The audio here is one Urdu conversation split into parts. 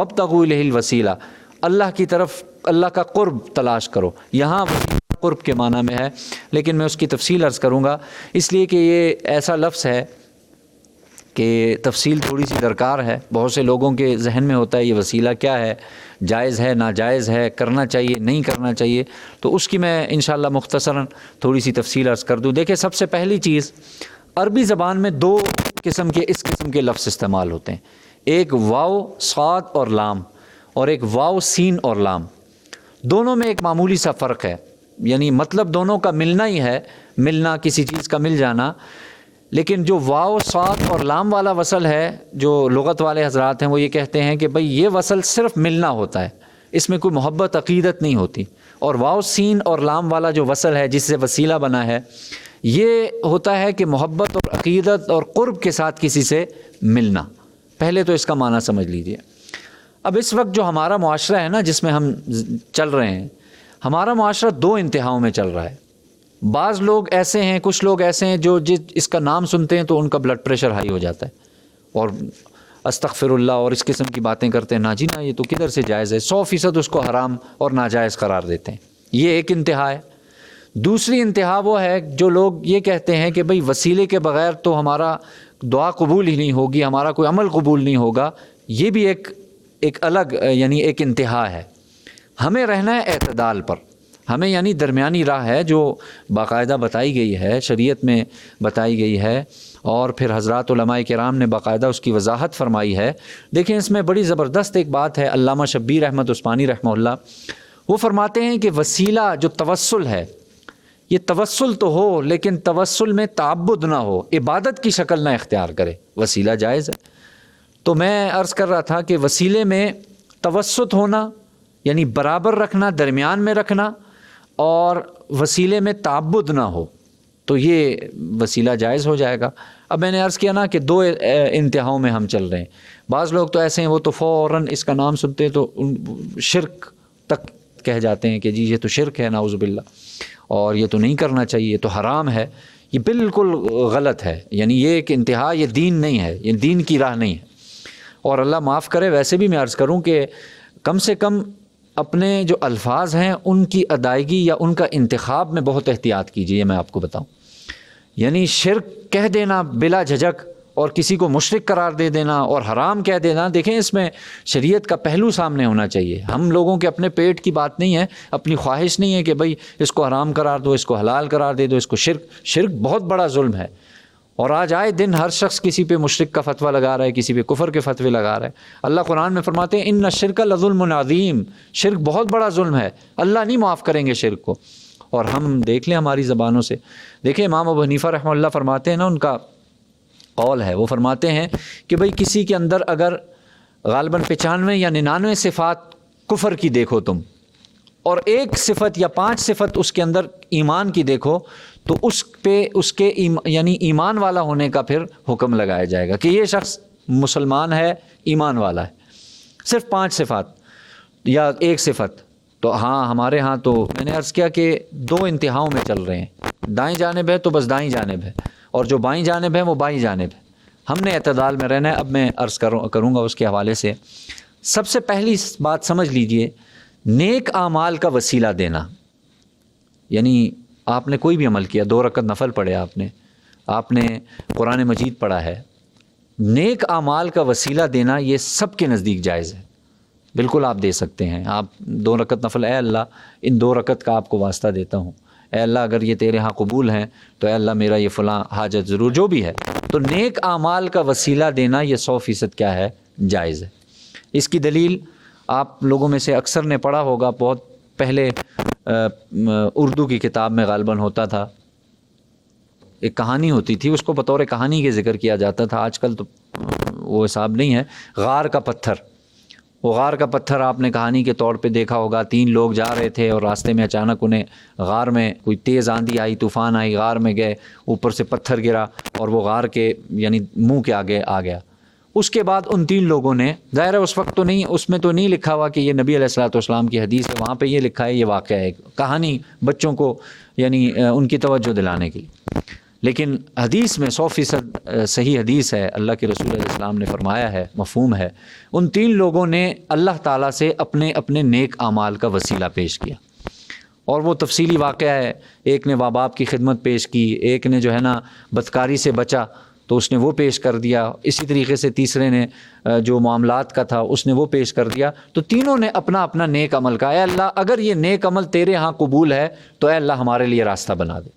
وابتغوا الیہ الوسیلہ، اللہ کی طرف اللہ کا قرب تلاش کرو۔ یہاں قرب کے معنی میں ہے، لیکن میں اس کی تفصیل عرض کروں گا، اس لیے کہ یہ ایسا لفظ ہے کہ تفصیل تھوڑی سی درکار ہے۔ بہت سے لوگوں کے ذہن میں ہوتا ہے یہ وسیلہ کیا ہے، جائز ہے ناجائز ہے، کرنا چاہیے نہیں کرنا چاہیے، تو اس کی میں انشاءاللہ مختصراً تھوڑی سی تفصیل عرض کر دوں۔ دیکھیں، سب سے پہلی چیز، عربی زبان میں دو قسم کے لفظ استعمال ہوتے ہیں، ایک واو صاد اور لام، اور ایک واو سین اور لام۔ دونوں میں ایک معمولی سا فرق ہے، یعنی مطلب دونوں کا ملنا ہی ہے، ملنا کسی چیز کا مل جانا، لیکن جو واو صاد اور لام والا وصل ہے، جو لغت والے حضرات ہیں وہ یہ کہتے ہیں کہ بھئی یہ وصل صرف ملنا ہوتا ہے، اس میں کوئی محبت عقیدت نہیں ہوتی، اور واو سین اور لام والا جو وصل ہے جس سے وسیلہ بنا ہے، یہ ہوتا ہے کہ محبت اور عقیدت اور قرب کے ساتھ کسی سے ملنا۔ پہلے تو اس کا معنی سمجھ لیجئے۔ اب اس وقت جو ہمارا معاشرہ ہے نا جس میں ہم چل رہے ہیں، ہمارا معاشرہ دو انتہاؤں میں چل رہا ہے۔ بعض لوگ ایسے ہیں، کچھ لوگ ایسے ہیں جو اس کا نام سنتے ہیں تو ان کا بلڈ پریشر ہائی ہو جاتا ہے، اور استغفر اللہ اور اس قسم کی باتیں کرتے ہیں، نا جی نا یہ تو کدھر سے جائز ہے، 100% اس کو حرام اور ناجائز قرار دیتے ہیں۔ یہ ایک انتہا ہے۔ دوسری انتہا وہ ہے جو لوگ یہ کہتے ہیں کہ بھئی وسیلے کے بغیر تو ہمارا دعا قبول ہی نہیں ہوگی، ہمارا کوئی عمل قبول نہیں ہوگا۔ یہ بھی ایک الگ یعنی ایک انتہا ہے۔ ہمیں رہنا ہے اعتدال پر، ہمیں یعنی درمیانی راہ ہے جو باقاعدہ بتائی گئی ہے، شریعت میں بتائی گئی ہے، اور پھر حضرات علماء کرام نے باقاعدہ اس کی وضاحت فرمائی ہے۔ دیکھیں اس میں بڑی زبردست ایک بات ہے، علامہ شبیر احمد عثمانی رحمہ اللہ وہ فرماتے ہیں کہ وسیلہ جو توسل ہے، یہ توسل تو ہو لیکن توسل میں تعبد نہ ہو، عبادت کی شکل نہ اختیار کرے۔ وسیلہ جائز ہے، تو میں عرض کر رہا تھا کہ وسیلے میں توسط ہونا یعنی برابر رکھنا، درمیان میں رکھنا، اور وسیلے میں تعبد نہ ہو، تو یہ وسیلہ جائز ہو جائے گا۔ اب میں نے عرض کیا نا کہ دو انتہاؤں میں ہم چل رہے ہیں۔ بعض لوگ تو ایسے ہیں وہ تو فوراً اس کا نام سنتے تو شرک تک کہہ جاتے ہیں کہ جی یہ تو شرک ہے، نعوذ باللہ، اور یہ تو نہیں کرنا چاہیے، یہ تو حرام ہے۔ یہ بالکل غلط ہے، یعنی یہ ایک انتہا، یہ دین نہیں ہے، یہ دین کی راہ نہیں ہے۔ اور اللہ معاف کرے، ویسے بھی میں عرض کروں کہ کم سے کم اپنے جو الفاظ ہیں ان کی ادائیگی یا ان کا انتخاب میں بہت احتیاط کیجیے۔ میں آپ کو بتاؤں، یعنی شرک کہہ دینا بلا جھجک اور کسی کو مشرک قرار دے دینا اور حرام کہہ دینا، دیکھیں اس میں شریعت کا پہلو سامنے ہونا چاہیے۔ ہم لوگوں کے اپنے پیٹ کی بات نہیں ہے، اپنی خواہش نہیں ہے کہ بھئی اس کو حرام قرار دو، اس کو حلال قرار دے دو، اس کو شرک بہت بڑا ظلم ہے، اور آج آئے دن ہر شخص کسی پہ مشرک کا فتویٰ لگا رہا ہے، کسی پہ کفر کے فتوے لگا رہا ہے۔ اللہ قرآن میں فرماتے ہیں ان الشرک لظلم عظیم، شرک بہت بڑا ظلم ہے، اللہ نہیں معاف کریں گے شرک کو۔ اور ہم دیکھ لیں ہماری زبانوں سے، دیکھیں امام ابو حنیفہ رحمہ اللہ فرماتے ہیں نا، ان کا قول ہے، وہ فرماتے ہیں کہ بھئی کسی کے اندر اگر غالباً 95 یا 99 صفات کفر کی دیکھو تم، اور ایک صفت یا 5 صفت اس کے اندر ایمان کی دیکھو، تو اس پہ اس کے یعنی ایمان والا ہونے کا پھر حکم لگایا جائے گا کہ یہ شخص مسلمان ہے، ایمان والا ہے۔ صرف 5 صفات یا ایک صفت، تو ہاں ہمارے ہاں تو میں نے عرض کیا کہ دو انتہاؤں میں چل رہے ہیں، دائیں جانب ہے تو بس دائیں جانب ہے، اور جو بائیں جانب ہے وہ بائیں جانب ہے۔ ہم نے اعتدال میں رہنا ہے۔ اب میں عرض کروں گا اس کے حوالے سے۔ سب سے پہلی بات سمجھ لیجئے، نیک اعمال کا وسیلہ دینا، یعنی آپ نے کوئی بھی عمل کیا، 2 رکعت نفل پڑھے، آپ نے قرآن مجید پڑھا ہے، نیک اعمال کا وسیلہ دینا یہ سب کے نزدیک جائز ہے، بالکل آپ دے سکتے ہیں۔ آپ 2 رکعت نفل، اے اللہ ان 2 رکعت کا آپ کو واسطہ دیتا ہوں، اے اللہ اگر یہ تیرے ہاں قبول ہیں تو اے اللہ میرا یہ فلاں حاجت ضرور، جو بھی ہے، تو نیک اعمال کا وسیلہ دینا یہ 100% کیا ہے، جائز ہے۔ اس کی دلیل آپ لوگوں میں سے اکثر نے پڑھا ہوگا، بہت پہلے اردو کی کتاب میں غالباً ہوتا تھا، ایک کہانی ہوتی تھی، اس کو بطور کہانی کے ذکر کیا جاتا تھا، آج کل تو وہ حساب نہیں ہے۔ غار کا پتھر، وہ غار کا پتھر آپ نے کہانی کے طور پہ دیکھا ہوگا۔ 3 لوگ جا رہے تھے اور راستے میں اچانک انہیں غار میں کوئی تیز آندھی آئی، طوفان آئی، غار میں گئے، اوپر سے پتھر گرا اور وہ غار کے یعنی منہ کے آگے آ گیا۔ اس کے بعد ان 3 لوگوں نے، ظاہر ہے اس وقت تو نہیں، اس میں تو نہیں لکھا ہوا کہ یہ نبی علیہ الصلوۃ والسلام کی حدیث ہے، وہاں پہ یہ لکھا ہے، یہ واقعہ ہے، کہانی بچوں کو یعنی ان کی توجہ دلانے کی۔ لیکن حدیث میں 100% صحیح حدیث ہے، اللہ کے رسول علیہ السلام نے فرمایا ہے، مفہوم ہے، ان 3 لوگوں نے اللہ تعالیٰ سے اپنے اپنے نیک اعمال کا وسیلہ پیش کیا، اور وہ تفصیلی واقعہ ہے۔ ایک نے ماں باپ کی خدمت پیش کی، ایک نے جو ہے نا بدکاری سے بچا تو اس نے وہ پیش کر دیا، اسی طریقے سے تیسرے نے جو معاملات کا تھا اس نے وہ پیش کر دیا۔ تو تینوں نے اپنا اپنا نیک عمل کا، اے اللہ اگر یہ نیک عمل تیرے ہاں قبول ہے تو اے اللہ ہمارے لیے راستہ بنا دے۔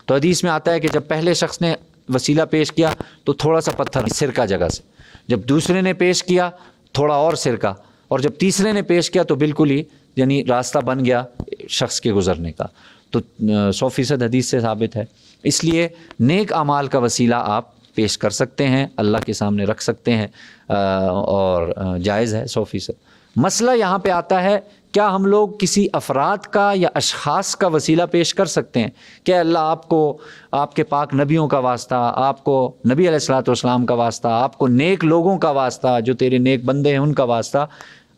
تو حدیث میں آتا ہے کہ جب پہلے شخص نے وسیلہ پیش کیا تو تھوڑا سا پتھر سرکہ جگہ سے، جب دوسرے نے پیش کیا تھوڑا اور سرکہ، اور جب تیسرے نے پیش کیا تو بالکل ہی یعنی راستہ بن گیا شخص کے گزرنے کا۔ تو 100% حدیث سے ثابت ہے۔ اس لیے نیک اعمال کا وسیلہ آپ پیش کر سکتے ہیں، اللہ کے سامنے رکھ سکتے ہیں، اور جائز ہے 100%۔ مسئلہ یہاں پہ آتا ہے کیا ہم لوگ کسی افراد کا یا اشخاص کا وسیلہ پیش کر سکتے ہیں کہ اللہ آپ کو آپ کے پاک نبیوں کا واسطہ، آپ کو نبی علیہ الصلوۃ والسلام کا واسطہ، آپ کو نیک لوگوں کا واسطہ، جو تیرے نیک بندے ہیں ان کا واسطہ۔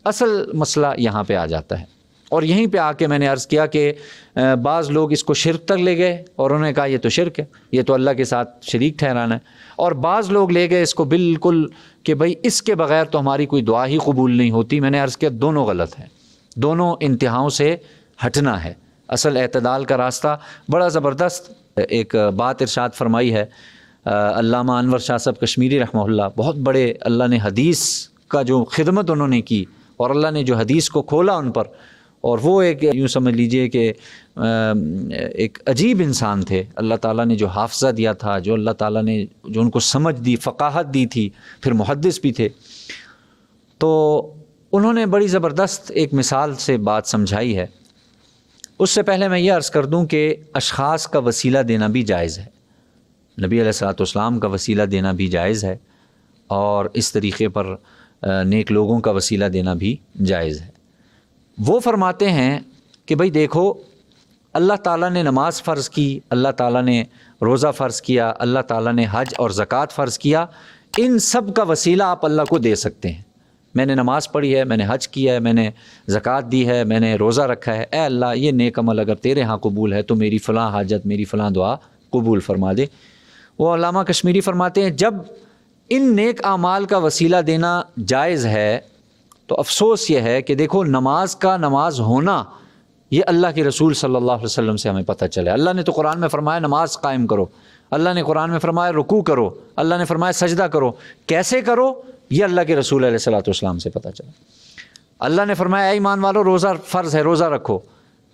اصل مسئلہ یہاں پہ آ جاتا ہے، اور یہیں پہ آ کے میں نے عرض کیا کہ بعض لوگ اس کو شرک تک لے گئے اور انہوں نے کہا یہ تو شرک ہے، یہ تو اللہ کے ساتھ شریک ٹھہرانا ہے، اور بعض لوگ لے گئے اس کو بالکل کہ بھئی اس کے بغیر تو ہماری کوئی دعا ہی قبول نہیں ہوتی۔ میں نے عرض کیا دونوں غلط ہیں، دونوں انتہاؤں سے ہٹنا ہے۔ اصل اعتدال کا راستہ بڑا زبردست ایک بات ارشاد فرمائی ہے علامہ انور شاہ صاحب کشمیری رحمہ اللہ، بہت بڑے اللہ نے حدیث کا جو خدمت انہوں نے کی اور اللہ نے جو حدیث کو کھولا ان پر، اور وہ ایک یوں سمجھ لیجئے کہ ایک عجیب انسان تھے۔ اللہ تعالیٰ نے جو حافظہ دیا تھا، جو اللہ تعالیٰ نے جو ان کو سمجھ دی، فقاہت دی تھی، پھر محدث بھی تھے، تو انہوں نے بڑی زبردست ایک مثال سے بات سمجھائی ہے۔ اس سے پہلے میں یہ عرض کر دوں کہ اشخاص کا وسیلہ دینا بھی جائز ہے، نبی علیہ الصلوۃ والسلام کا وسیلہ دینا بھی جائز ہے، اور اس طریقے پر نیک لوگوں کا وسیلہ دینا بھی جائز ہے۔ وہ فرماتے ہیں کہ بھئی دیکھو اللہ تعالیٰ نے نماز فرض کی، اللہ تعالیٰ نے روزہ فرض کیا، اللہ تعالیٰ نے حج اور زکوٰۃ فرض کیا، ان سب کا وسیلہ آپ اللہ کو دے سکتے ہیں۔ میں نے نماز پڑھی ہے، میں نے حج کیا ہے، میں نے زکوٰۃ دی ہے، میں نے روزہ رکھا ہے، اے اللہ یہ نیک عمل اگر تیرے ہاں قبول ہے تو میری فلاں حاجت، میری فلاں دعا قبول فرما دے۔ وہ علامہ کشمیری فرماتے ہیں جب ان نیک اعمال کا وسیلہ دینا جائز ہے تو افسوس یہ ہے کہ دیکھو نماز کا نماز ہونا یہ اللہ کے رسول صلی اللہ علیہ وسلم سے ہمیں پتہ چلے۔ اللہ نے تو قرآن میں فرمایا نماز قائم کرو، اللہ نے قرآن میں فرمایا رکوع کرو، اللہ نے فرمایا سجدہ کرو، کیسے کرو یہ اللہ کے رسول علیہ الصلوۃ والسلام سے پتہ چلا۔ اللہ نے فرمایا اے ایمان والو روزہ فرض ہے، روزہ رکھو،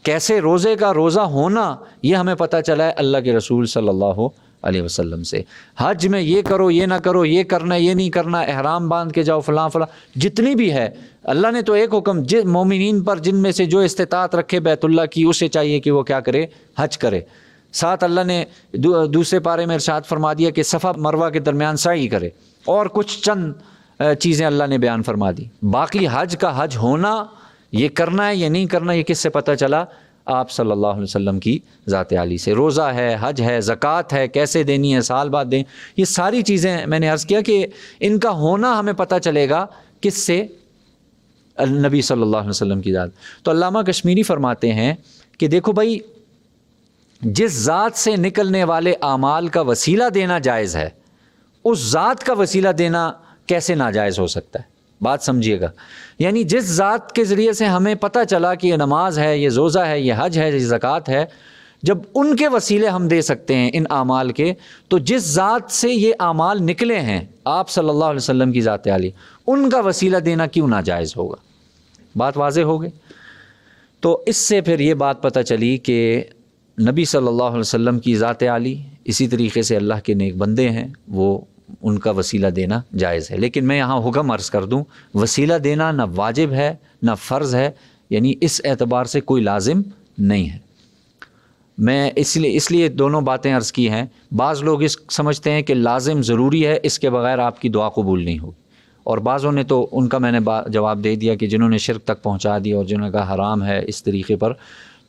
کیسے روزے کا روزہ ہونا یہ ہمیں پتہ چلا ہے اللہ کے رسول صلی اللہ علیہ وسلم سے۔ حج میں یہ کرو یہ نہ کرو، یہ کرنا یہ نہیں کرنا، احرام باندھ کے جاؤ، فلاں فلاں جتنی بھی ہے، اللہ نے تو ایک حکم مومنین پر جن میں سے جو استطاعت رکھے بیت اللہ کی اسے چاہیے کہ وہ کیا کرے، حج کرے۔ ساتھ اللہ نے دوسرے پارے میں ارشاد فرما دیا کہ صفا مروہ کے درمیان سعی کرے، اور کچھ چند چیزیں اللہ نے بیان فرما دی۔ باقی حج کا حج ہونا، یہ کرنا ہے یہ نہیں کرنا، یہ کس سے پتہ چلا؟ آپ صلی اللہ علیہ وسلم کی ذات عالی سے۔ روزہ ہے، حج ہے، زکوٰۃ ہے، کیسے دینی ہے، سال بعد دیں، یہ ساری چیزیں میں نے عرض کیا کہ ان کا ہونا ہمیں پتہ چلے گا کس سے؟ نبی صلی اللہ علیہ وسلم کی ذات۔ تو علامہ کشمیری فرماتے ہیں کہ دیکھو بھائی جس ذات سے نکلنے والے اعمال کا وسیلہ دینا جائز ہے، اس ذات کا وسیلہ دینا کیسے ناجائز ہو سکتا ہے؟ بات سمجھیے گا، یعنی جس ذات کے ذریعے سے ہمیں پتہ چلا کہ یہ نماز ہے، یہ روزہ ہے، یہ حج ہے، یہ زکوٰۃ ہے، جب ان کے وسیلے ہم دے سکتے ہیں ان اعمال کے، تو جس ذات سے یہ اعمال نکلے ہیں آپ صلی اللہ علیہ وسلم کی ذات عالی، ان کا وسیلہ دینا کیوں ناجائز ہوگا؟ بات واضح ہو گئی۔ تو اس سے پھر یہ بات پتہ چلی کہ نبی صلی اللہ علیہ وسلم کی ذات عالی، اسی طریقے سے اللہ کے نیک بندے ہیں، وہ ان کا وسیلہ دینا جائز ہے۔ لیکن میں یہاں حکم عرض کر دوں، وسیلہ دینا نہ واجب ہے نہ فرض ہے، یعنی اس اعتبار سے کوئی لازم نہیں ہے۔ میں اس لیے دونوں باتیں عرض کی ہیں۔ بعض لوگ اس سمجھتے ہیں کہ لازم ضروری ہے، اس کے بغیر آپ کی دعا قبول نہیں ہوگی، اور بعضوں نے تو ان کا میں نے جواب دے دیا کہ جنہوں نے شرک تک پہنچا دیا اور جنہوں نے کہا حرام ہے اس طریقے پر۔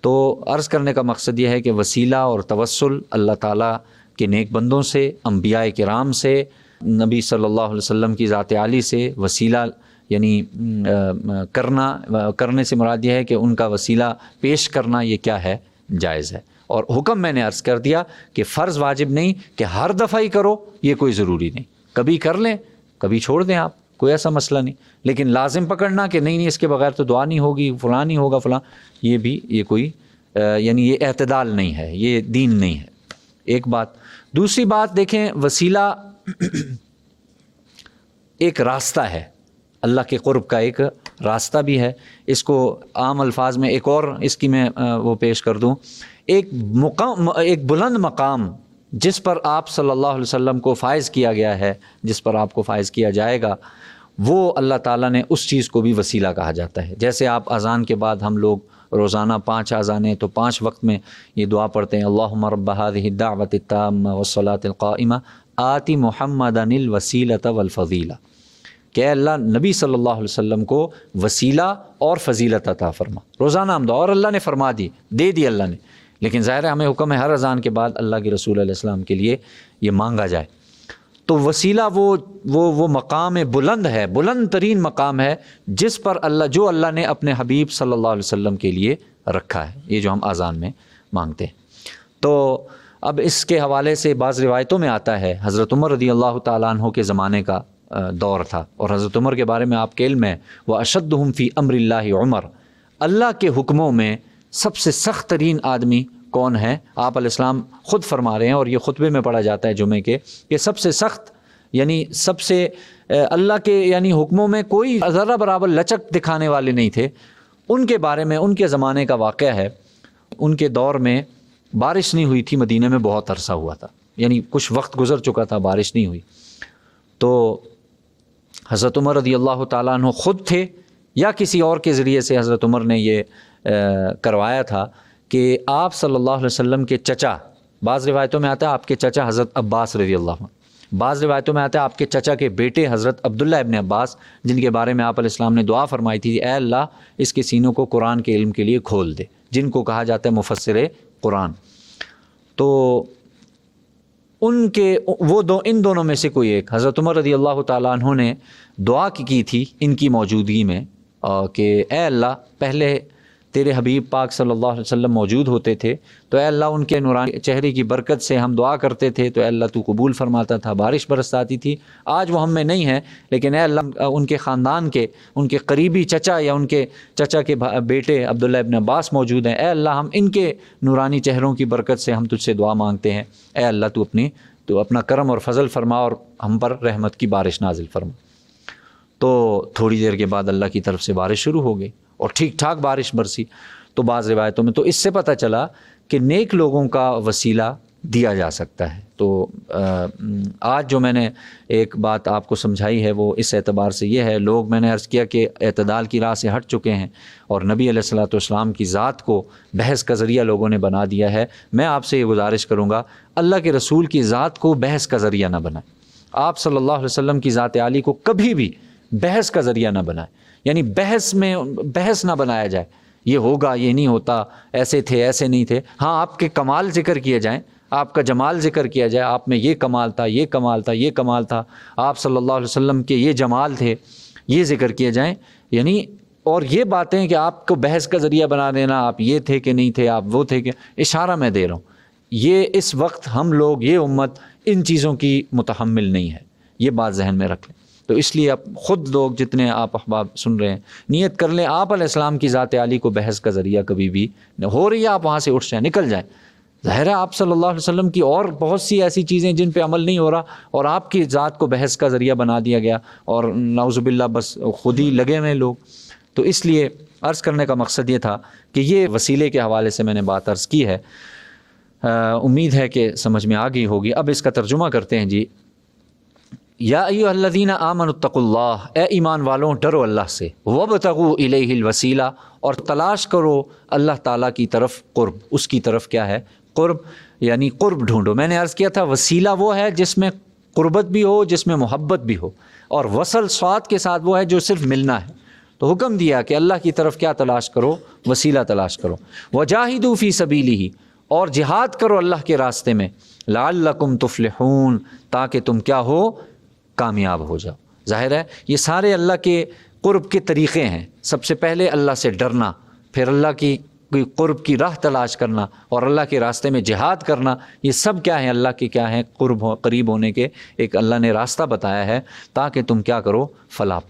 تو عرض کرنے کا مقصد یہ ہے کہ وسیلہ اور توسل اللہ تعالیٰ کے نیک بندوں سے، انبیاء کرام سے، نبی صلی اللہ علیہ وسلم کی ذات عالی سے وسیلہ یعنی کرنے سے مراد یہ ہے کہ ان کا وسیلہ پیش کرنا یہ کیا ہے؟ جائز ہے۔ اور حکم میں نے عرض کر دیا کہ فرض واجب نہیں کہ ہر دفعہ ہی کرو، یہ کوئی ضروری نہیں، کبھی کر لیں کبھی چھوڑ دیں آپ، کوئی ایسا مسئلہ نہیں، لیکن لازم پکڑنا کہ نہیں اس کے بغیر تو دعا نہیں ہوگی، فلاں نہیں ہوگا فلاں، یہ کوئی یعنی یہ اعتدال نہیں ہے، یہ دین نہیں ہے، ایک بات۔ دوسری بات دیکھیں، وسیلہ ایک راستہ ہے، اللہ کے قرب کا ایک راستہ بھی ہے۔ اس کو عام الفاظ میں ایک اور اس کی میں وہ پیش کر دوں، ایک بلند مقام جس پر آپ صلی اللہ علیہ وسلم کو فائز کیا گیا ہے، جس پر آپ کو فائز کیا جائے گا، وہ اللہ تعالیٰ نے اس چیز کو بھی وسیلہ کہا جاتا ہے۔ جیسے آپ اذان کے بعد ہم لوگ روزانہ 5 اذانیں تو 5 وقت میں یہ دعا پڑھتے ہیں، اللہم رب هذه الدعوة التامة والصلاة القائمة آت محمدا الوسیلة والفضیلہ، کہ اے اللہ نبی صلی اللہ علیہ وسلم کو وسیلہ اور فضیلت عطا فرما۔ روزانہ ہم دعا، اور اللہ نے فرما دی، دے دی اللہ نے، لیکن ظاہر ہے ہمیں حکم ہے ہر اذان کے بعد اللہ کے رسول علیہ السلام کے لیے یہ مانگا جائے۔ تو وسیلہ وہ مقام بلند ہے، بلند ترین مقام ہے جس پر جو اللہ نے اپنے حبیب صلی اللہ علیہ وسلم کے لیے رکھا ہے، یہ جو ہم اذان میں مانگتے ہیں۔ تو اب اس کے حوالے سے بعض روایتوں میں آتا ہے، حضرت عمر رضی اللہ تعالیٰ عنہ کے زمانے کا دور تھا، اور حضرت عمر کے بارے میں آپ کے علم ہے، وَأَشَدُّهُمْ فِي أَمْرِ اللَّهِ عمر، اللہ کے حکموں میں سب سے سخت ترین آدمی کون ہے؟ آپ علیہ السلام خود فرما رہے ہیں، اور یہ خطبے میں پڑھا جاتا ہے جمعے کے، کہ سب سے سخت یعنی سب سے اللہ کے یعنی حکموں میں کوئی ذرہ برابر لچک دکھانے والے نہیں تھے۔ ان کے بارے میں ان کے زمانے کا واقعہ ہے، ان کے دور میں بارش نہیں ہوئی تھی، مدینہ میں بہت عرصہ ہوا تھا، یعنی کچھ وقت گزر چکا تھا، بارش نہیں ہوئی۔ تو حضرت عمر رضی اللہ تعالیٰ عنہ خود تھے یا کسی اور کے ذریعے سے حضرت عمر نے یہ کروایا تھا کہ آپ صلی اللہ علیہ وسلم کے چچا، بعض روایتوں میں آتا ہے آپ کے چچا حضرت عباس رضی اللہ عنہ، بعض روایتوں میں آتا ہے آپ کے چچا کے بیٹے حضرت عبداللہ ابن عباس، جن کے بارے میں آپ علیہ السلام نے دعا فرمائی تھی، اے اللہ اس کے سینوں کو قرآن کے علم کے لیے کھول دے، جن کو کہا جاتا ہے مفسر قرآن۔ تو ان دونوں میں سے کوئی ایک حضرت عمر رضی اللہ تعالیٰ عنہ نے دعا کی تھی ان کی موجودگی میں، کہ اے اللہ پہلے تیرے حبیب پاک صلی اللہ علیہ وسلم موجود ہوتے تھے تو اے اللہ ان کے نورانی چہرے کی برکت سے ہم دعا کرتے تھے تو اے اللہ تو قبول فرماتا تھا، بارش برساتی تھی۔ آج وہ ہم میں نہیں ہے، لیکن اے اللہ ان کے خاندان کے، ان کے قریبی چچا یا ان کے چچا کے بیٹے عبداللہ ابن عباس موجود ہیں، اے اللہ ہم ان کے نورانی چہروں کی برکت سے ہم تجھ سے دعا مانگتے ہیں، اے اللہ تو اپنا کرم اور فضل فرما اور ہم پر رحمت کی بارش نازل فرما۔ تو تھوڑی دیر کے بعد اللہ کی طرف سے بارش شروع ہو گئی اور ٹھیک ٹھاک بارش برسی۔ تو بعض روایتوں میں تو اس سے پتہ چلا کہ نیک لوگوں کا وسیلہ دیا جا سکتا ہے۔ تو آج جو میں نے ایک بات آپ کو سمجھائی ہے وہ اس اعتبار سے یہ ہے، لوگ میں نے عرض کیا کہ اعتدال کی راہ سے ہٹ چکے ہیں اور نبی علیہ الصلوۃ والسلام کی ذات کو بحث کا ذریعہ لوگوں نے بنا دیا ہے۔ میں آپ سے یہ گزارش کروں گا، اللہ کے رسول کی ذات کو بحث کا ذریعہ نہ بنائیں۔ آپ صلی اللہ علیہ وسلم کی ذات عالی کو کبھی بھی بحث کا ذریعہ نہ بنائیں، یعنی بحث نہ بنایا جائے، یہ ہوگا یہ نہیں ہوتا، ایسے تھے ایسے نہیں تھے۔ ہاں آپ کے کمال ذکر کیے جائیں، آپ کا جمال ذکر کیا جائے، آپ میں یہ کمال تھا، یہ کمال تھا، یہ کمال تھا، آپ صلی اللہ علیہ وسلم کے یہ جمال تھے، یہ ذکر کیے جائیں، یعنی اور یہ باتیں کہ آپ کو بحث کا ذریعہ بنا دینا، آپ یہ تھے کہ نہیں تھے، آپ وہ تھے کہ، اشارہ میں دے رہا ہوں، یہ اس وقت ہم لوگ، یہ امت ان چیزوں کی متحمل نہیں ہے، یہ بات ذہن میں رکھ لیں۔ تو اس لیے اب خود لوگ جتنے آپ احباب سن رہے ہیں نیت کر لیں، آپ علیہ السلام کی ذات عالی کو بحث کا ذریعہ کبھی بھی ہو رہی ہے، آپ وہاں سے اٹھ جائیں، نکل جائیں۔ ظاہر ہے آپ صلی اللہ علیہ وسلم کی اور بہت سی ایسی چیزیں جن پہ عمل نہیں ہو رہا اور آپ کی ذات کو بحث کا ذریعہ بنا دیا گیا اور نعوذ باللہ بس خود ہی لگے ہوئے لوگ۔ تو اس لیے عرض کرنے کا مقصد یہ تھا کہ یہ وسیلے کے حوالے سے میں نے بات عرض کی ہے، امید ہے کہ سمجھ میں آ گئی ہوگی۔ اب اس کا ترجمہ کرتے ہیں جی۔ یا ایھا الذین آمنوا اتقوا اللہ، اے ایمان والوں ڈرو اللہ سے، وابتغوا الیہ الوسیلہ، اور تلاش کرو اللہ تعالیٰ کی طرف قرب، اس کی طرف کیا ہے؟ قرب، یعنی قرب ڈھونڈو۔ میں نے عرض کیا تھا وسیلہ وہ ہے جس میں قربت بھی ہو، جس میں محبت بھی ہو، اور وصل صاد کے ساتھ وہ ہے جو صرف ملنا ہے۔ تو حکم دیا کہ اللہ کی طرف کیا تلاش کرو؟ وسیلہ تلاش کرو۔ وجاہدوا فی سبیلہ، اور جہاد کرو اللہ کے راستے میں، لعلکم تفلحون، تاکہ تم کیا ہو؟ کامیاب ہو جاؤ۔ ظاہر ہے یہ سارے اللہ کے قرب کے طریقے ہیں۔ سب سے پہلے اللہ سے ڈرنا، پھر اللہ کی کوئی قرب کی راہ تلاش کرنا اور اللہ کے راستے میں جہاد کرنا، یہ سب کیا ہیں؟ اللہ کے کیا ہیں؟ قریب ہونے کے ایک اللہ نے راستہ بتایا ہے تاکہ تم کیا کرو؟ فلاح